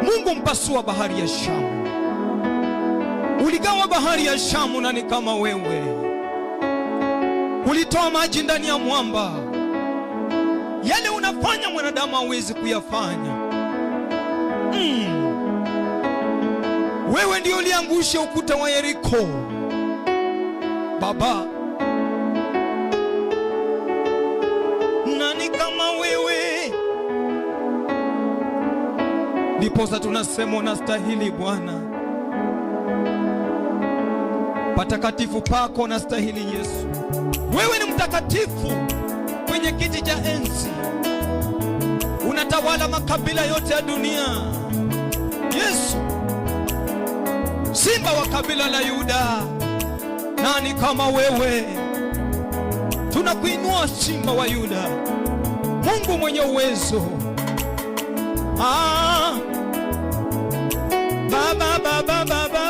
Mungu mpasua bahari ya Shamu. Uligawa bahari ya Shamu, na ni kama wewe. Ulitoa maji ndani ya mwamba. Yale unafanya mwanadamu hawezi kuyafanya. Wewe ndio uliangusha ukuta wa Yeriko Baba. Nani kama wewe? Ndiposa tunasema unastahili Bwana. Patakatifu pako unastahili Yesu. Wewe ni mtakatifu kwenye kiti cha enzi. Unatawala makabila yote ya dunia. Yesu, Simba wa kabila la Yuda, nani kama wewe? Tunakuinua Simba wa Yuda, Mungu mwenye uwezo.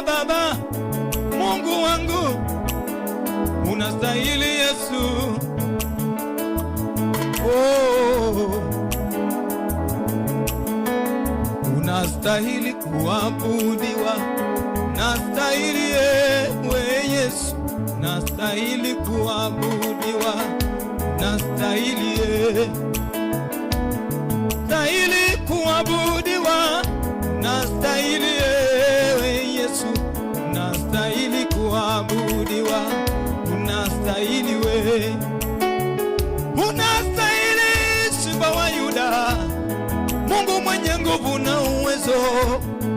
Baba, Mungu wangu, unastahili Yesu. Unastahili kuabudiwa, nastahili ewe Yesu, nastahili kuabudiwa, nastahili kuabudiwa, nastahili ewe Yesu, nastahili kuabudiwa, unastahili we, unastahili Simba wa Yuda, Mungu mwenye nguvu na uwezo,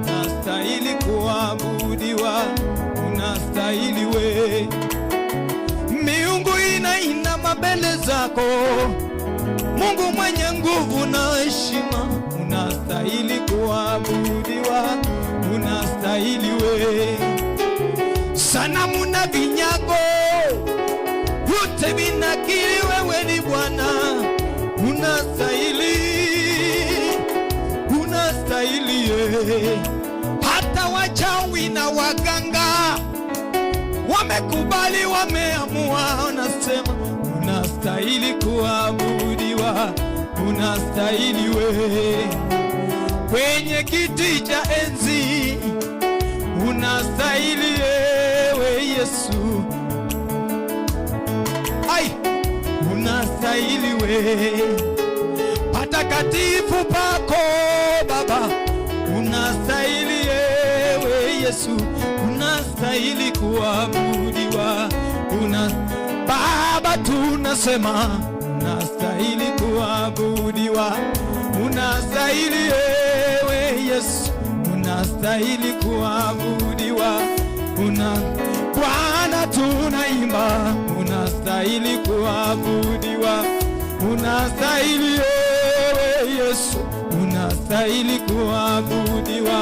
unastahili kuabudiwa, unastahili we. Miungu inainama mbele zako, Mungu mwenye nguvu na heshima, unastahili kuabudiwa, unastahili we. Sanamu na vinyago wote vinakiri wewe ni Bwana, unastahili, unastahili ye. Hata wachawi na waganga wamekubali, wameamua, wanasema unastahili kuabudiwa, unastahili we. Kwenye kiti cha enzi unastahili ewe Yesu, unastahili we. Patakatifu pako Baba, unastahili ewe Yesu, unastahili kuabudiwa, Baba tunasema unastahili kuabudiwa, unastahili ewe Yesu, unastahili kuabudiwa, Bwana tunaimba, unastahili kuabudiwa, unastahili ewe Yesu, unastahili kuabudiwa,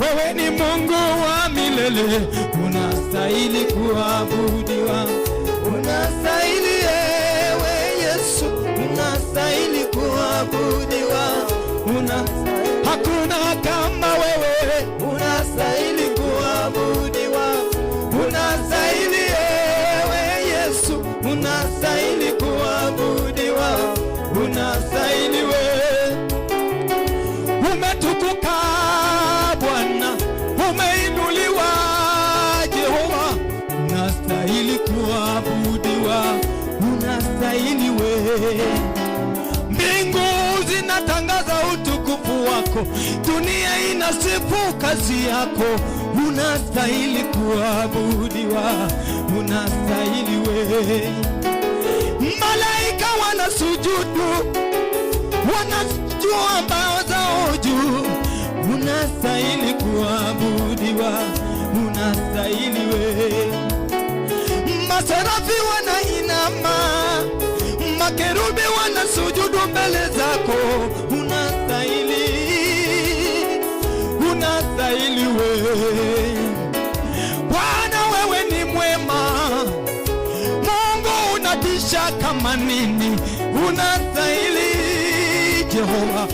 wewe ni Mungu wa milele, unastahili kuabudiwa, unastahili ewe Yesu, unastahili kuabudiwa, hakuna kama wewe, unastahili kuabudiwa, unastahili ewe Yesu, unastahili kuabudiwa, unastahili we. Umetukuka Bwana, umeinuliwa Jehova, unastahili kuabudiwa, unastahili we. Mbingu zinatangaza utukufu wako, dunia inasifu kazi yako, unastahili kuabudiwa, unastahili we. Malaika wanasujudu, wanajua mbao zao juu, unastahili kuabudiwa, unastahili we. Maserafi wanainama, makerubi wanasujudu mbele zako, unastahili, unastahili we. Bwana wewe ni mwema, Mungu unatisha kama nini, unastahili Jehova.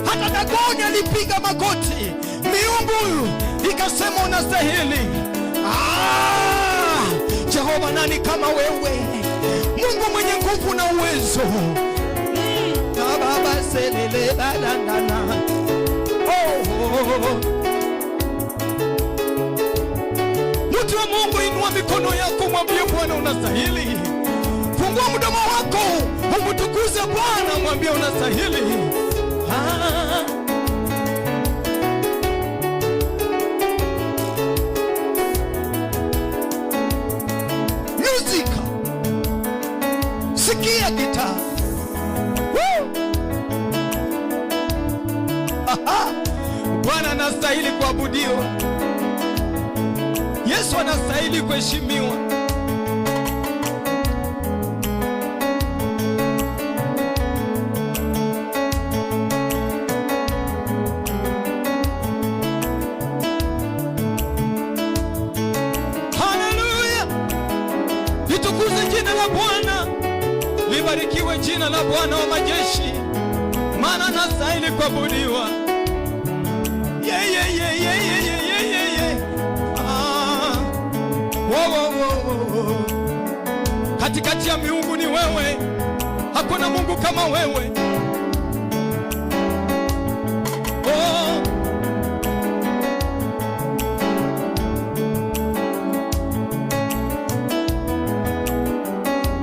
Hata Dagoni alipiga magoti, miungu ikasema unastahili. Jehova, nani kama wewe? Mungu mwenye nguvu na uwezo. Baba selele badana Mtu wa Mungu, inua mikono yako, mwambie Bwana unastahili. Fungua mdomo wako, umtukuze Bwana, mwambie unastahili. Music. Sikia gitaa. Bwana anastahili kuabudiwa. Yesu anastahili kuheshimiwa. Haleluya! Litukuze jina la Bwana. Libarikiwe jina la Bwana wa majeshi, maana anastahili kuabudiwa. Katikati ya miungu ni wewe, hakuna Mungu kama wewe.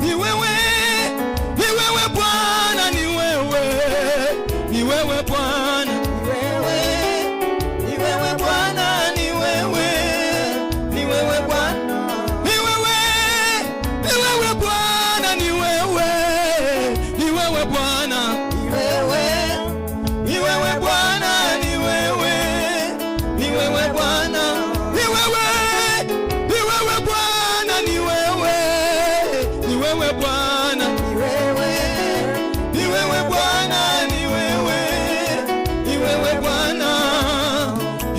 Ni wewe, ni wewe Bwana, ni wewe, ni wewe Bwana, ni wewe Bwana, ni wewe, ni wewe Bwana, ni wewe, ni wewe Bwana, ni wewe, ni wewe Bwana, ni wewe, ni wewe Bwana, ni wewe, ni wewe Bwana, ni wewe, ni wewe Bwana, ni wewe, ni wewe Bwana, ni wewe, ni wewe Bwana, ni wewe, ni wewe Bwana.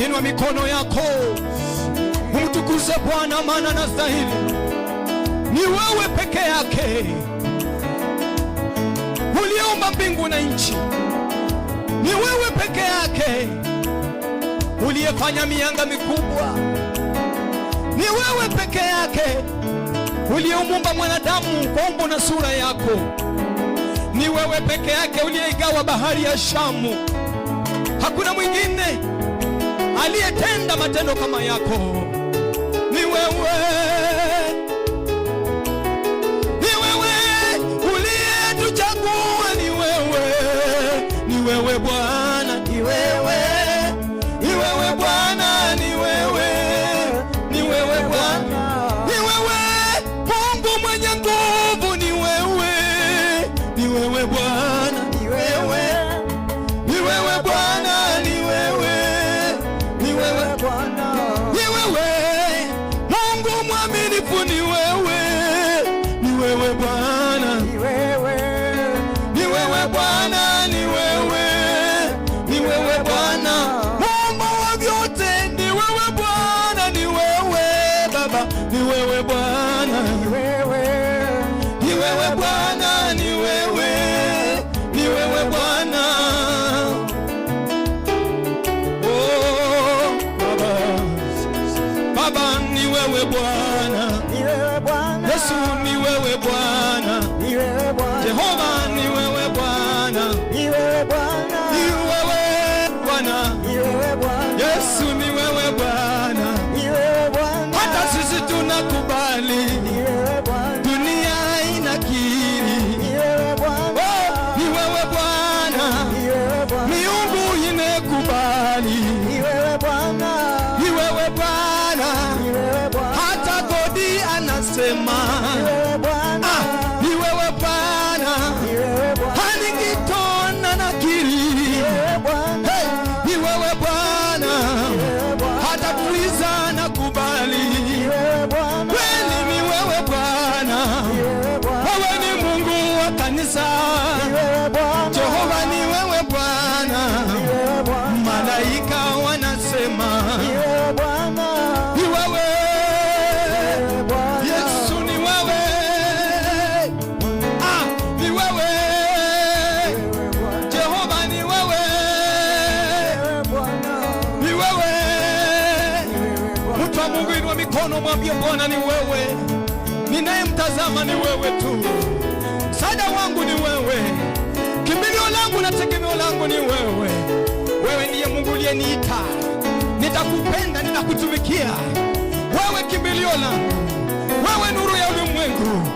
Inua mikono yako, umtukuze Bwana, maana anastahili. Ni wewe peke yake uliumba mbingu na nchi. Ni wewe peke yake uliyefanya mianga mikubwa. Ni wewe peke yake uliyeumba mwanadamu kwa umbo na sura yako. Ni wewe peke yake uliyeigawa bahari ya Shamu. Hakuna mwingine aliyetenda matendo kama yako. Ni wewe, ni wewe uliyetuchagua. Ni wewe, ni wewe Bwana, ni wewe, ni wewe Bwana, ni wewe, ni wewe Bwana, ni wewe Mungu mwenye nguvu. Ni wewe, ni wewe Bwana, ni wewe, ni wewe Bwana, ni wewe, ni wewe Bwana, ni wewe Mungu mwaminifu. Ni wewe, ni wewe Bwana, ni wewe, ni wewe Bwana, ni wewe, ni wewe Bwana Muumba wa vyote. Ni wewe Bwana, ni wewe Baba, ni wewe Bwana, ni wewe, ni wewe Bwana, ni wewe, ni wewe Bwana. Oh Baba, Baba ni wewe Bwana, Ni wewe Bwana, Yesu ni wewe Bwana, ni wewe Bwana, Jehova ni wewe Bwana, ni wewe Bwana, ni wewe Bwana, ni wewe Bwana, Yesu ni wewe Bwana. ni wewe Bwana, Hata sisi tunakubali, ni wewe Bwana, dunia inakiri. ni wewe Bwana, Oh, ni wewe Bwana, ni wewe Bwana, miungu inakubali. ni wewe Bwana, Ni wewe Bwana, ni wewe Bwana, hata Godi anasema ni wewe Bwana, ni wewe Bwana. ni wewe Bwana, Haningitona nakiri, ni wewe Bwana, hey, ni wewe Bwana, ni wewe Bwana, hata Kriza nakubali. ni wewe Bwana, Kweli ni wewe Bwana, ni wewe Bwana, wewe ni Mungu wa kanisa. ni wewe Bwana, Jehova ni wewe Bwana, ni wewe Bwana, malaika wanasema ni wewe Bwana, ni wewe. ni wewe Bwana, Yesu ni wewe, ni wewe. Jehova ni wewe, ni wewe. Mtu wa Mungu, inua mikono, mwambie Bwana ni wewe. Ninayemtazama ni wewe tu. Msaada wangu ni wewe. Kimbilio langu na tegemeo langu ni wewe. Wewe ndiye Mungu uliyeniita. ninakupenda, ninakutumikia. Wewe kimbilio langu, wewe nuru ya ulimwengu,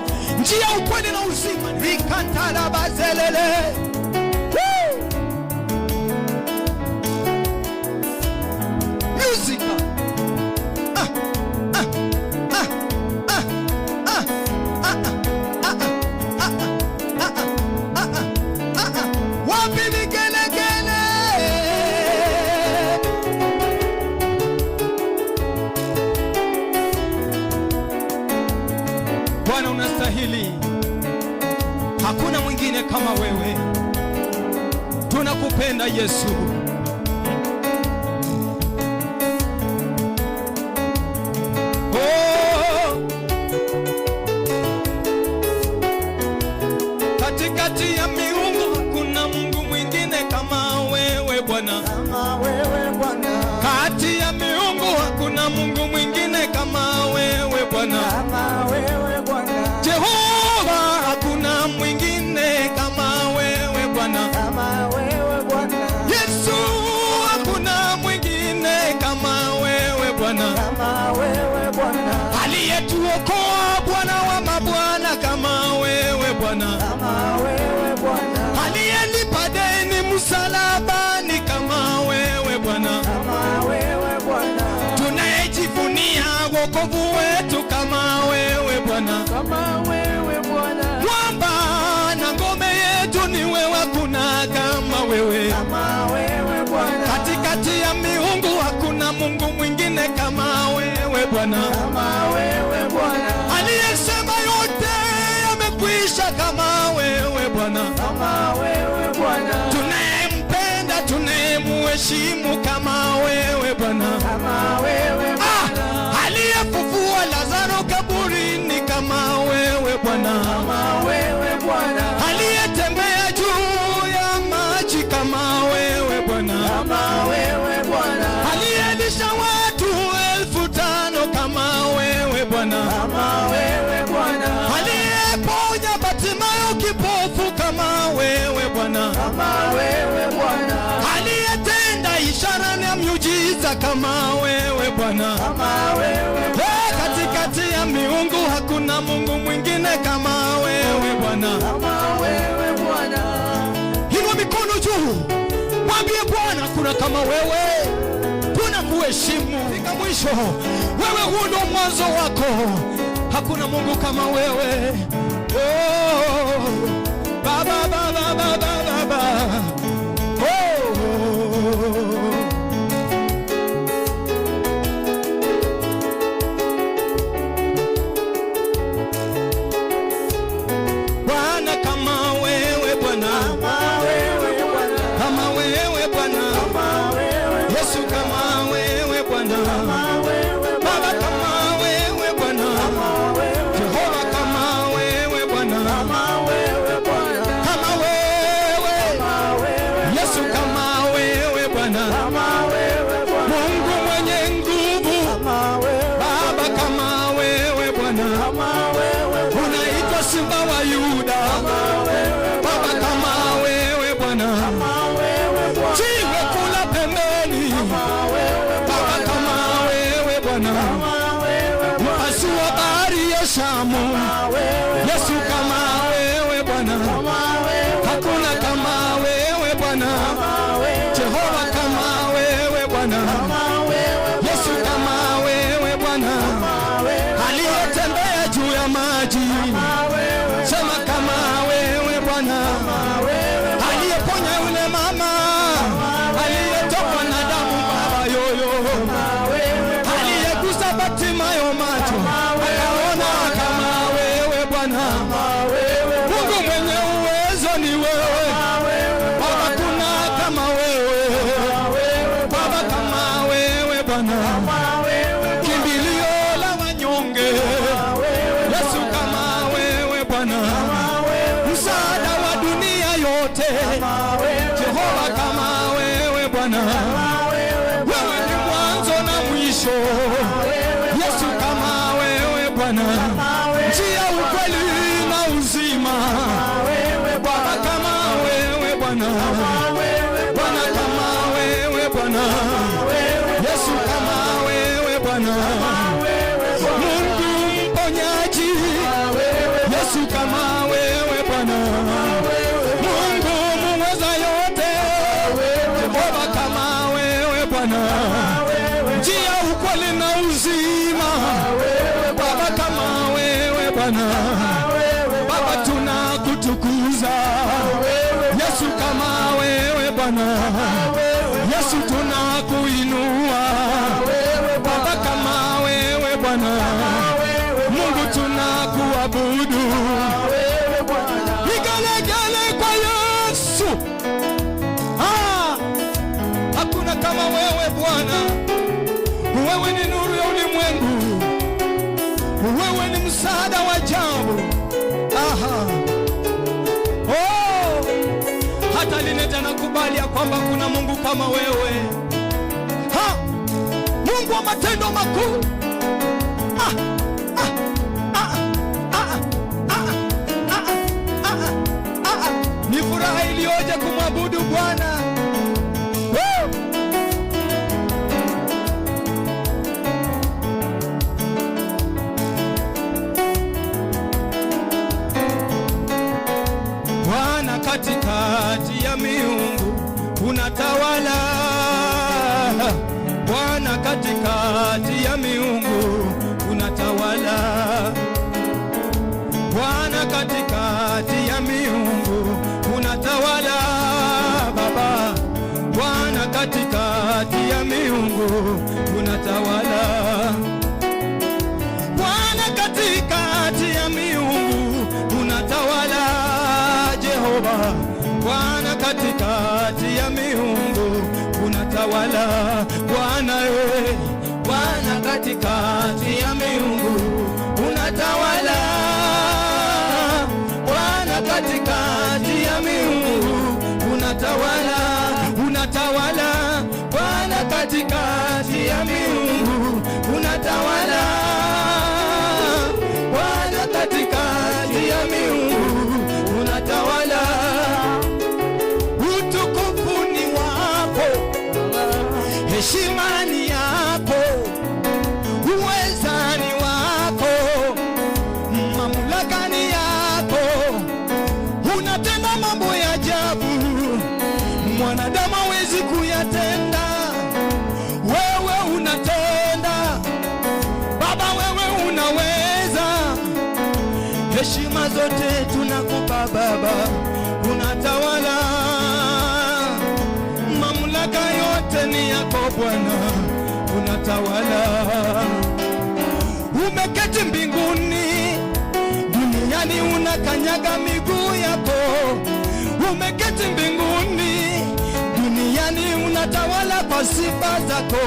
njia, ukweli na uzima. Rikantala bazelele. Music. Wapi vigelegele? Bwana unastahili, hakuna mwingine kama wewe. Tunakupenda Yesu. Katikati ya miungu hakuna Mungu mwingine kama wewe Bwana. Kati ya miungu hakuna Mungu mwingine kama wewe Bwana. Jehova, hakuna mwingine kama wewe Bwana. Yesu, hakuna mwingine kama wewe Bwana. Aliyetuokoa, Bwana wa mabwana, kama wewe Bwana. Aliyelipa deni msalabani, kama wewe Bwana. Tunayejivunia wokovu wetu, kama wewe Bwana. Mwamba na ngome yetu ni wewe, hakuna kama wewe. Katikati ya miungu hakuna Mungu mwingine kama wewe Bwana. Aliyesema yote yamekwisha, kama wewe Bwana. Tunayempenda, tunayemuheshimu, kama wewe Bwana. Aliyefufua Lazaro kaburini, kama wewe Bwana. Aliyetembea juu ya maji, kama wewe Bwana. Aliyelisha watu 5,000, kama wewe Bwana. Aliyeponya Bartimayo kipofu, kama wewe Bwana. Aliyetenda ishara na miujiza, kama wewe Bwana. Katikati ya miungu hakuna Mungu mwingine kama wewe Bwana. Inua mikono juu, mwambie Bwana, kuna kama wewe. Tunakuheshimu fika mwisho. Wewe huu ndio mwanzo wako. Hakuna Mungu kama wewe. Baba, baba, baba, baba. Bwana kama wewe Bwana. Kama wewe Bwana. Yesu kama wewe Bwana. Baba kama wewe Bwana. Jehova kama wewe Bwana. Kama wewe. Yesu kama wewe Bwana. Mungu mwenye nguvu. Baba kama wewe Bwana. Unaitwa Simba wa Yuda. Baba kama wewe Bwana. Jiwe kula pembeni. Baba kama wewe Bwana. Mpasua bahari ya Shamu. Yesu kama wewe Bwana. Hakuna kama wewe Bwana. Jehova kama wewe Bwana. Yesu kama wewe Bwana. Aliyetembea juu ya maji. Sema kama wewe Bwana. Aliyeponya yule mama, aliyetokwa na damu baba yoyo, aliyegusa Bartimayo macho akaona, kama wewe Bwana. Mungu mwenye uwezo ni wewe Baba, kuna kama wewe Baba, kama wewe Bwana. Kimbilio la wanyonge, Yesu kama wewe Bwana. Msaada wa dunia yote, Jehova kama wewe Bwana. Wewe ni mwanzo na mwisho, Yesu kama wewe Bwana. Njia, ukweli na uzima, Baba kama wewe Bwana. Bwana kama wewe Bwana. Yesu kama Bwana, njia, ukweli na uzima. Baba kama wewe Bwana, Baba tunakutukuza. Yesu kama wewe Bwana, Yesu tunakuinua. Baba kama wewe Bwana, Mungu tunakuabudu. Vigelegele kwa Yesu. Hakuna kama wewe Bwana. Wewe ni nuru ya ulimwengu. Wewe ni msaada wa ajabu. Hata Lineta nakubali ya kwamba kuna Mungu kama wewe. Mungu wa matendo makuu. Ni furaha iliyoje kumwabudu Bwana. Bwana katikati ya miungu unatawala. Bwana katikati ya miungu unatawala. Bwana katikati ya miungu unatawala. Baba, Bwana katikati ya miungu unatawala. Bwana katikati ya miungu unatawala. Jehova, Bwana katikati ya miungu unatawala. Bwana Bwana katikati ya miungu unatawala. Bwana katikati ya miungu unatawala. Unatawala. Bwana katikati ya miungu unatawala. Bwana katikati ya miungu unatawala. Utukufu ni wako, heshima ni yako, uweza ni wako, mamlaka ni yako. Unatenda mambo ya ajabu mwanadamu hawezi kuyatenda. Wewe unatenda Baba, wewe unaweza. Heshima zote tunakupa Baba, unatawala. Mamlaka yote ni yako Bwana, unatawala. Umeketi mbinguni, duniani unakanyaga miguu yako. Umeketi mbinguni, duniani unatawala kwa sifa zako.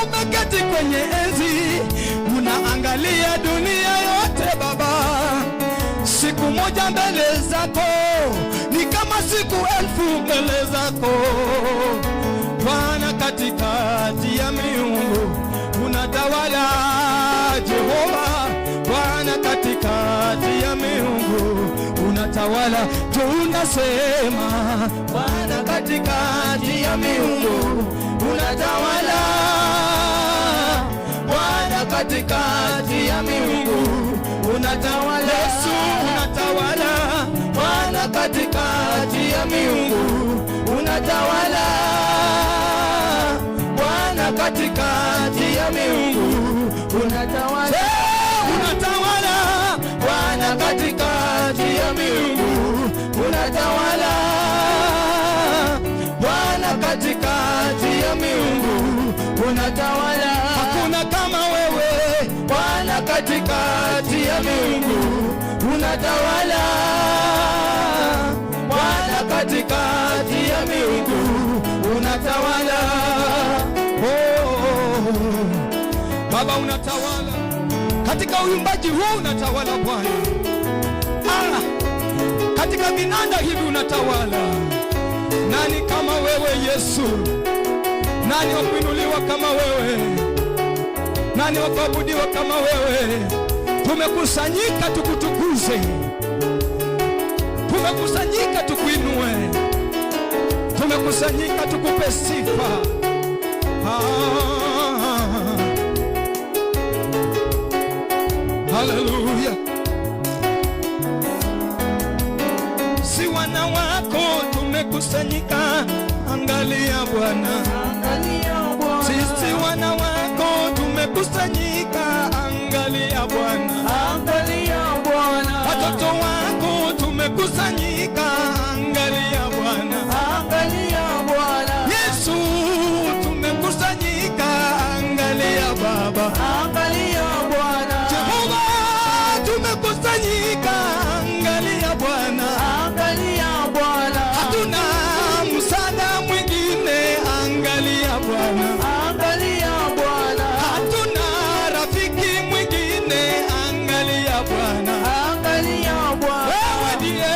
Umeketi kwenye enzi, unaangalia dunia yote Baba. Siku moja mbele zako ni kama siku 1000 mbele zako. Bwana katikati ya miungu unatawala. Jehova, Bwana katikati ya miungu unatawala. Tunasema Bwana katikati ya miungu unatawala. Bwana katikati ya miungu unatawala. Yesu unatawala. Bwana katikati ya miungu unatawala. Bwana katikati ya miungu unatawala. Unatawala. Bwana katikati ya miungu unatawala. Bwana katikati ya miungu unatawala. Hakuna kama wewe. Bwana katikati ya miungu unatawala. Bwana katikati ya miungu unatawala. Baba unatawala. Katika uimbaji huu unatawala Bwana. Katika vinanda hivi unatawala. Nani kama wewe Yesu? Nani wa kuinuliwa kama wewe? Nani wa kuabudiwa kama wewe? Tumekusanyika tukutukuze. Tumekusanyika tukuinue. Tumekusanyika tukupe sifa. Haleluya. Si wana wako tumekusanyika. Angalia Bwana, angalia tumekusanyika, angalia Bwana, angalia Bwana. watoto wako tumekusanyika, angalia Bwana, Angalia Bwana. Yesu tumekusanyika, angalia Baba, Angalia Bwana. Jehova tumekusanyika, angalia Bwana, Angalia Bwana. hatuna msaada mwingine, angalia Bwana, Angalia Bwana. hatuna rafiki mwingine, angalia Bwana, Angalia Bwana. wewe ndiye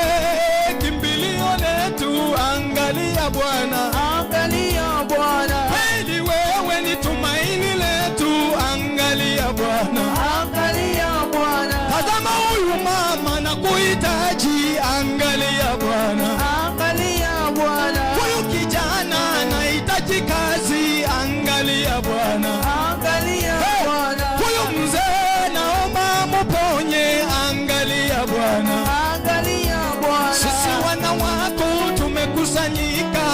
kimbilio letu, angalia Bwana, Angalia Bwana. kweli wewe ni tumaini letu, angalia Bwana, Angalia Bwana. tazama huyu mama na kuhitaji, angalia Bwana, Angalia Bwana. huyu kijana anahitaji kazi, angalia Bwana, Angalia Bwana. huyu mzee naomba muponye, angalia Bwana, Angalia Bwana. sisi wana wako tumekusanyika,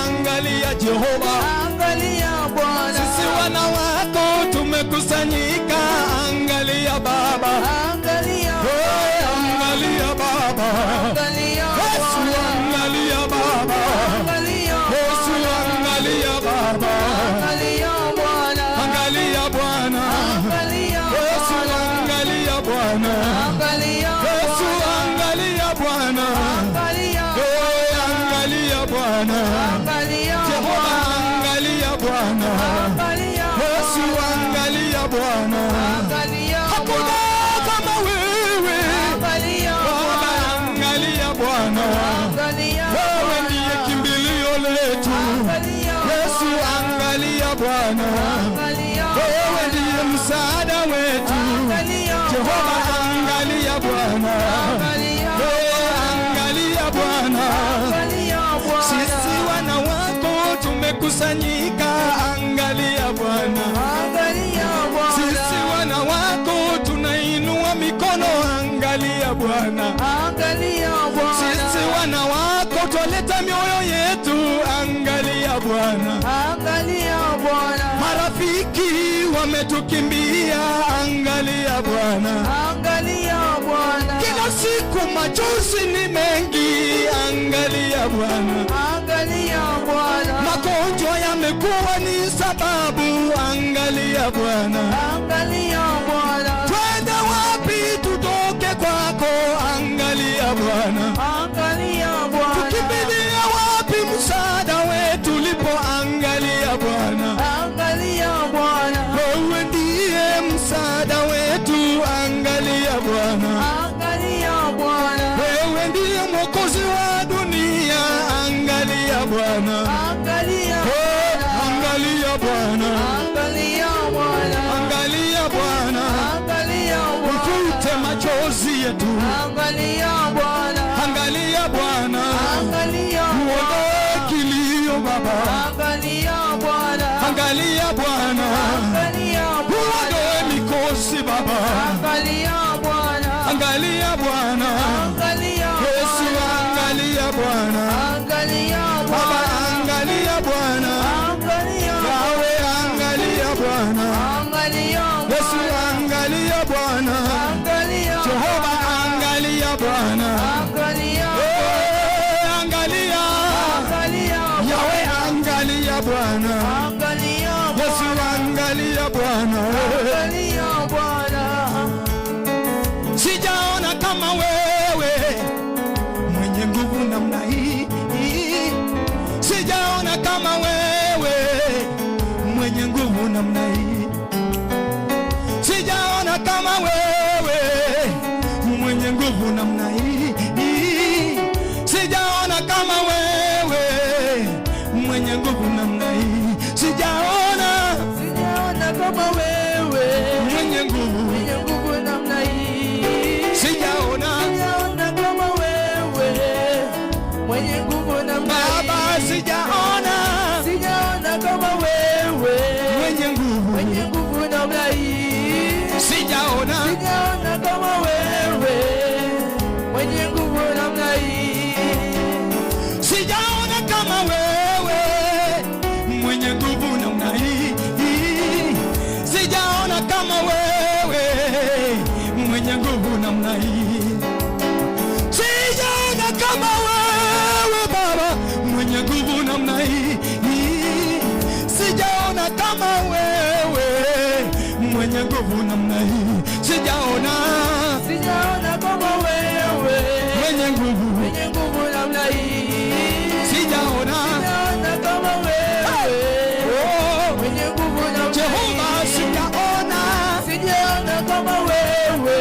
angalia Jehova, Angalia Bwana. sisi wana wako tumekusanyika, angalia Baba, Angalia hey, angalia Baba, Angalia Yesu angalia Baba, Angalia Yesu angalia Baba, Angalia Bwana. angalia Bwana, Angalia Yesu angalia Bwana, Angalia Yesu angalia Bwana, Angalia hey, angalia Bwana, Angalia Jehova angalia Bwana, Angalia Yesu angalia Bwana, Angalia hakuna kama wewe Angalia Baba, angalia Bwana, Angalia wewe ndiye kimbilio letu, Angalia Yesu angalia Bwana, Angalia wewe ndiye msaada wetu, Angalia Jehova angalia Bwana, Angalia wewe angalia Bwana, Angalia sisi wana wako tumekusanyika, angalia Bwana, Angalia sisi wana wako tunainua mikono, angalia Bwana, Angalia sisi wana wako twaleta mioyo yetu, angalia Bwana, Angalia Bwana. marafiki wametukimbia, angalia Bwana, Angalia Bwana. kila siku machozi ni mengi, angalia Bwana, Angalia Bwana. magonjwa yamekuwa ni sababu, angalia Bwana, Angalia Bwana. twende wapi tutoke kwako, angalia Bwana, Angalia Bwana. tukimbilia wapi msaada wetu lipo, angalia Bwana, Angalia Bwana. wewe ndiye msaada wetu, angalia Bwana, Angalia Bwana. wewe ndiye mwokozi wa dunia, angalia Bwana, Angalia oh, angalia Bwana, Angalia Bwana. angalia Bwana, Angalia Bwana. ufute machozi yetu, Angalia Bwana. angalia Bwana, Angalia uondoe kilio Baba, Angalia Bwana. angalia Bwana, Angalia Bwana. uondoe mikosi Baba, Angalia Bwana. angalia Bwana, Angalia Yesu angalia Bwana, Angalia Baba Bwana. angalia Bwana, Angalia Yawe angalia Bwana, Angalia Yesu angalia Bwana, Angalia Jehova angalia Bwana, Angalia eh, angalia Angalia Yawe angalia Bwana, Angalia Yesu angalia Bwana, Angalia Bwana. sijaona kama wewe mwenye nguvu namna hii, sijaona kama wewe mwenye nguvu namna hii, sijaona kama wewe mwenye nguvu namna hii, sijaona kama wewe mwenye nguvu namna hii, sijaona Sijaona kama wewe mwenye nguvu, mwenye nguvu namna hii. sijaona Sijaona kama wewe mwenye nguvu namna hii. Baba, sijaona Sijaona kama wewe mwenye nguvu, mwenye nguvu namna hii. sijaona Sijaona kama wewe mwenye nguvu namna hii. sijaona kama wewe mwenye nguvu namna hii, sijaona kama nguvu namna hii. Sijaona kama wewe, mwenye nguvu namna hii. Sijaona kama wewe, mwenye nguvu namna hii. Jehova, sijaona kama wewe,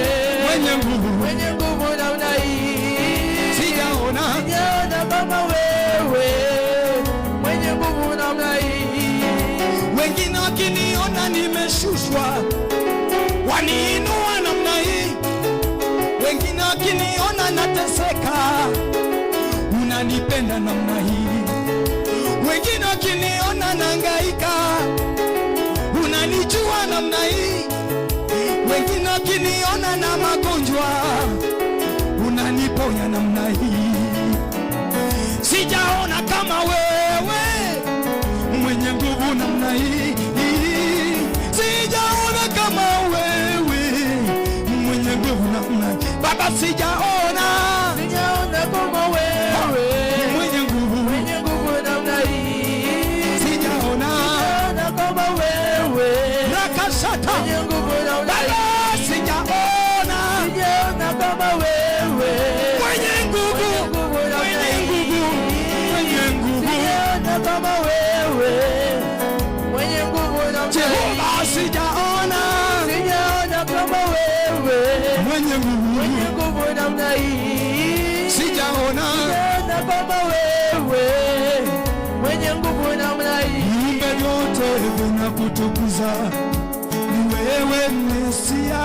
mwenye nguvu namna hii. Sijaona kama wewe, mwenye nguvu namna hii. Wengine wakiniona nimeshushwa waniinua namna hii, wengine wakiniona nateseka unanipenda namna hii, wengine wakiniona nahangaika unanijua namna hii, wengine wakiniona na magonjwa unaniponya namna hii. Sijaona kama wewe mwenye nguvu namna hii. Sijaona kama wewe mwenye nguvu namna hii. Baba, sijaona kama wewe, mwenye nguvu namna hii. Sijaona kama wewe, rakashata mwenye nguvu namna hii. Baba, sijaona kama wewe, mwenye nguvu kama wewe, mwenye nguvu namna hii. Jehova, sijaona kama wewe, mwenye nguvu namna hii. Sijaona kama wewe, mwenye nguvu namna hii. viumbe vyote vinakutukuza, ni wewe Mesia.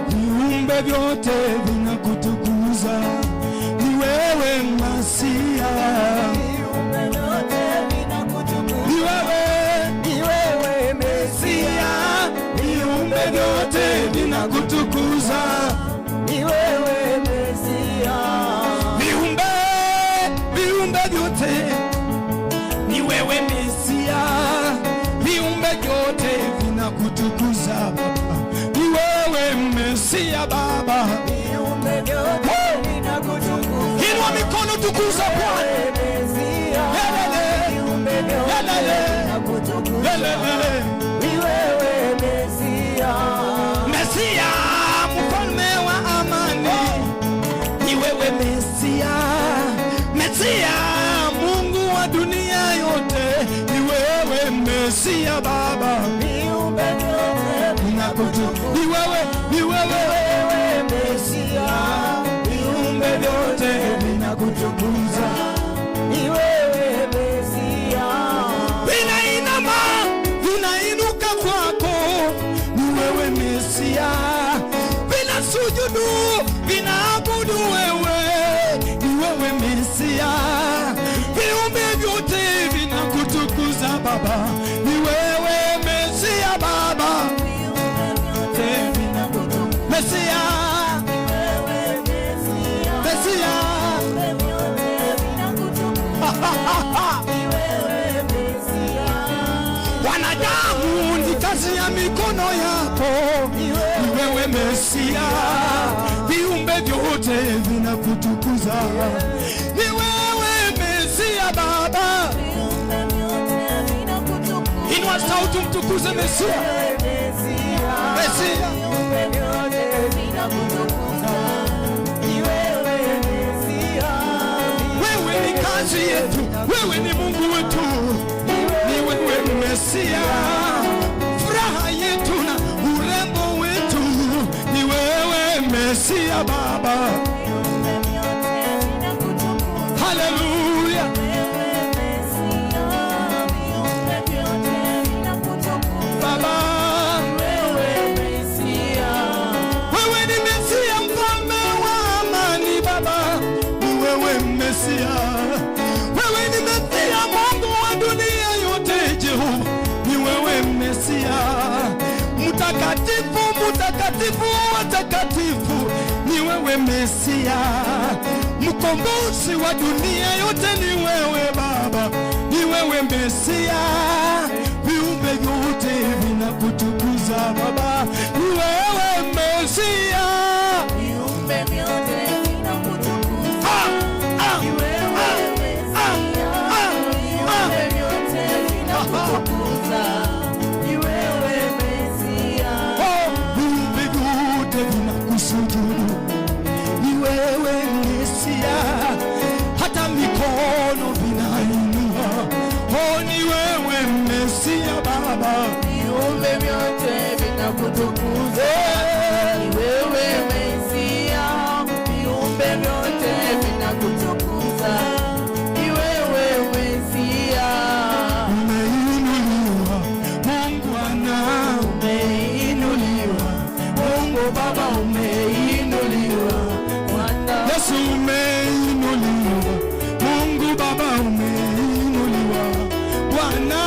Viumbe vyote vinakutukuza, ni wewe Mesia. Ni wewe Mesia. Viumbe vyote vinakutukuza, Ni wewe Mesia. Viumbe vyote ni wewe Mesia. Viumbe vyote vinakutukuza Baba, ni wewe Mesia Baba. Viumbe vyote vinakutukuza. Inua mikono, tukuza Bwana. Viumbe vyote vinakutukuza. Ni wewe Mesia. Mesia, mfalme wa amani, ni wewe Mesia. Mesia, Mungu wa dunia yote, ni wewe Mesia Baba. Viumbe vyote vinakutukuza. Ni wewe Mesia. viumbe vyote vinakutukuza, Ni wewe Mesia. vinainama vinainuka kwako, ni wewe Mesia. Vinasujudu vinaabudu wewe, ni wewe Mesia. Viumbe vyote vinakutukuza Baba, ni wewe Mesia Baba. Mesia, Mesia. Wanadamu ni kazi ya mikono yako, ni wewe Mesia. Viumbe vyote vinakutukuza, ni wewe Mesia Baba. Inua sauti, mtukuze Mesia. Mesia, wewe ni kazi yetu, wewe ni Mungu wetu, ni wewe Mesia. Furaha yetu na urembo wetu, ni wewe Mesia Baba. Haleluya. Baba, wewe ni Mesia, mfalme wa amani Baba, ni wewe Mesia. Wewe ni Mesia, Mungu wa dunia yote Jehova, ni wewe Mesia. Mtakatifu, mtakatifu, watakatifu, ni wewe Mesia. Mkombozi wa dunia yote ni wewe Baba, ni wewe Mesia. Viumbe vyote vinakutukuza Baba, ni wewe Mesia. Viumbe vyote vinakutukuza. Ni wewe Mesia. Viumbe vyote vinakutukuza. Ni wewe Mesia. viumbe vyote vinakutukuza. Ni wewe Mesia, viumbe vyote vinakutukuza. Ni wewe Mesia. Umeinuliwa Mungu Bwana, umeinuliwa Mungu Baba, umeinuliwa Mwana. Yesu umeinuliwa Mungu Baba, umeinuliwa Bwana,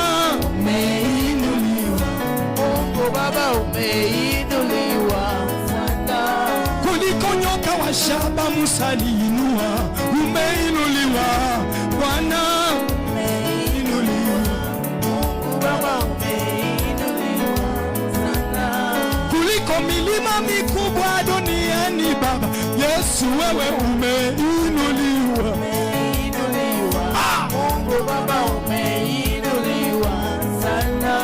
umeinuliwa Mungu Baba, umeinuliwa Mwana. Kuliko nyoka wa shaba Musa aliinua, umeinuliwa Bwana, umeinuliwa Mungu Baba, umeinuliwa sana. kuliko milima mikubwa duniani Baba, Yesu wewe umeinuliwa. Umeinuliwa Mungu Baba, umeinuliwa sana.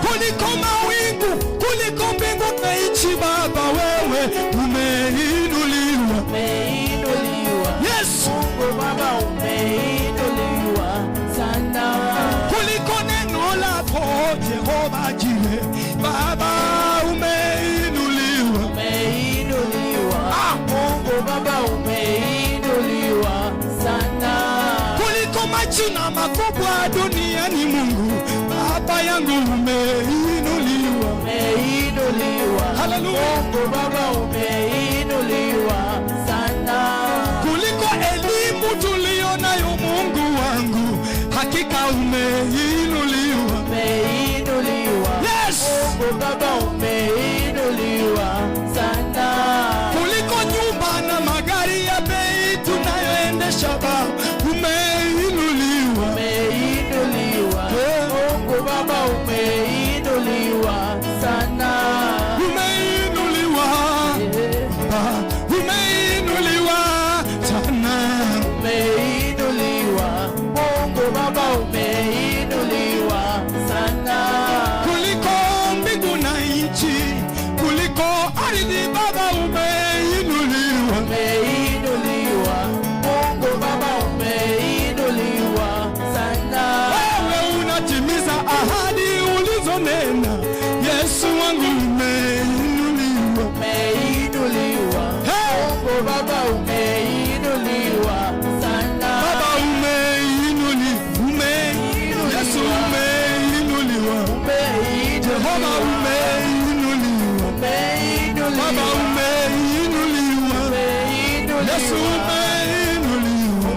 Kuliko mawingu, kuliko mbingu na nchi Baba, wewe umeinuliwa. Umeinuliwa Yesu, Mungu Baba, umeinuliwa sana. kuliko neno lako Jehova Jire, Baba umeinuliwa. Umeinuliwa Mungu Baba, umeinuliwa sana. Kuliko majina makubwa duniani Mungu Baba yangu umeinuliwa. Umeinuliwa Haleluya. Mungu Baba, umeinuliwa sana. Kuliko elimu tulionayo Mungu wangu, hakika umeinuliwa. Umeinuliwa Yes. Mungu Baba, umeinuliwa sana. Kuliko nyumba na magari ya bei tunayoendesha Baba, umeinuliwa. Umeinuliwa Mungu Baba, umeinuliwa sana. Umeinuliwa Baba, umeinuliwa sana. Umeinuliwa Mungu Baba, umeinuliwa sana. Kuliko mbingu na nchi, kuliko ardhi Baba, umeinuliwa. Umeinuliwa Mungu Baba, umeinuliwa sana. Wewe unatimiza ahadi ulizonena, Yesu wangu umeinuliwa. Umeinuliwa Hey! Mungu Baba, umeinuliwa sana. Baba umeinuliwa, Yesu umeinuliwa, Jehova umeinuliwa, Baba umeinuliwa, Yesu umeinuliwa,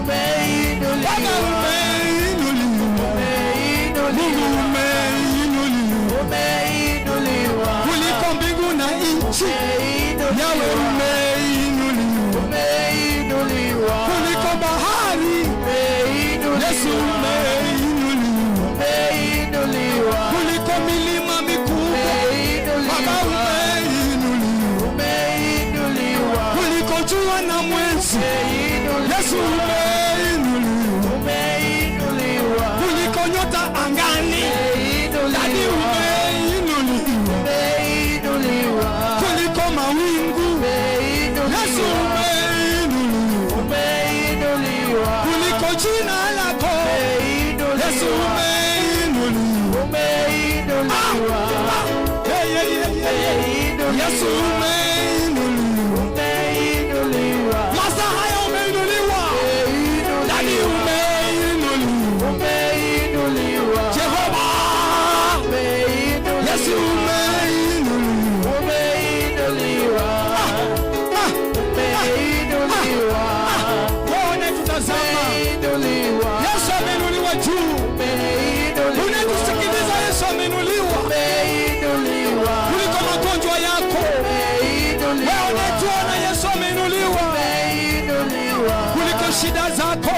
Baba umeinuliwa, Mungu umeinuliwa, kuliko mbingu na nchi, yawe umeinuliwa, kuliko bahari, Yesu umeinuliwa, kuliko milima mikubwa, Baba umeinuliwa, kuliko jua na mwezi, Yesu umeinuliwa, kuliko nyota angani, Dadi umeinuliwa, kuliko mawingu, Yesu umeinuliwa, kuliko jina lako, Yesu umeinuliwa. Yesu umeinuliwa, masaa haya umeinuliwa, Dadi umeinuliwa, Jehova Yesu umeinuliwa. Unatutazama, Yesu ameinuliwa juu. Unatusikiliza, Yesu ameinuliwa kuliko magonjwa yako. Wewe unatuona, Yesu ameinuliwa kuliko shida zako.